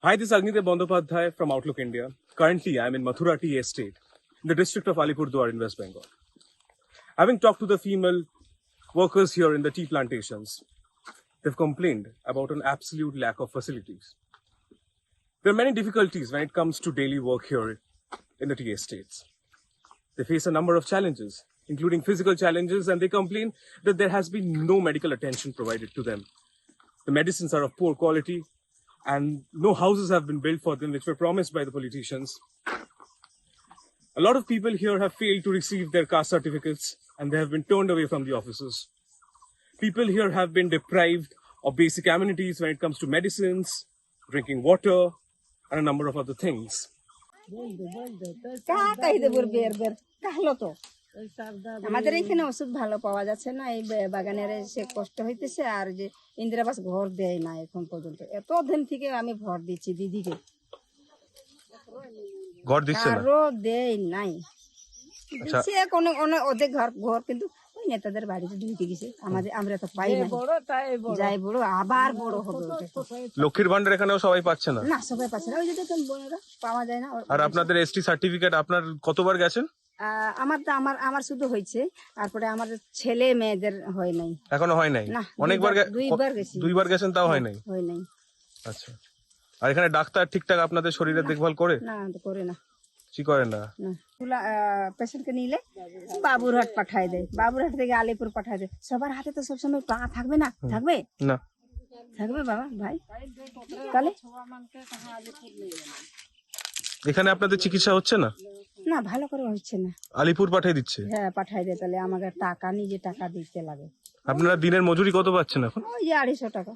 Hi, this is Agnidev Bandyopadhyay from Outlook India. Currently, I am in Mathura Tea Estate, in the district of Alipurduar in West Bengal. Having talked to the female workers here in the tea plantations, they've complained about an absolute lack of facilities. There are many difficulties when it comes to daily work here in the tea estates. They face a number of challenges, including physical challenges, and they complain that there has been no medical attention provided to them. The medicines are of poor quality, and no houses have been built for them, which were promised by the politicians. A lot of people here have failed to receive their caste certificates, and they have been turned away from the offices. People here have been deprived of basic amenities when it comes to medicines, drinking water, and a number of other things. আমাদের এখানে ওষুধ ভালো পাওয়া যাচ্ছে না, এই বাগানের এসে কষ্ট হইতেছে, আর যে ইন্দিরাবাস ঘর দেয় না এখন পর্যন্ত। এত দিন থেকে আমি ভোট দিচ্ছি দিদিকে, ঘর দিচ্ছে না, আরো দেয় নাই। দিচ্ছে কোনো অর্ধেক ঘর কিন্তু ওই নেতাদের বাড়িতে ঢুকে গেছে, আমাদের আমরা তো পাই না। যাই বড় আবার বড় হবে। লক্ষ্মীর ভান্ডার এখানেও সবাই পাচ্ছে না, না সবাই পাচ্ছে না, ওই যে দেখুন বোনেরা পাওয়া যায় না। আর আপনাদের এসটি সার্টিফিকেট আপনার কতবার গেছেন? আমার শুধু হয়েছে, তারপরে আমার ছেলে মেয়েদের হয় নাই, এখনো হয় নাই। না অনেকবার দুইবার গেছি, দুইবার গেছেন তাও হয় নাই। হয় নাই। আচ্ছা, আর এখানে ডাক্তার ঠিকঠাক আপনাদের শরীরের দেখভাল করে? না করে না, কি করে না? পেশেন্টকে নিলে বাবুরহাট পাঠায় দেয়, বাবুরহাট থেকে আলিপুর পাঠায় দেয়। সবার হাতে তো সবসময় টাকা থাকবে না, থাকবে না, থাকবে বাবা ভাই, তাহলে এখানে আপনাদের চিকিৎসা হচ্ছে না? না ভালো করে হচ্ছে না, আলিপুর পাঠিয়ে দিচ্ছে। হ্যাঁ পাঠায় দেয়, তাহলে আমাকে টাকা নিজে টাকা দিতে লাগে। আপনারা দিনের মজুরি কত পাচ্ছেন এখন? ওই 250 টাকা।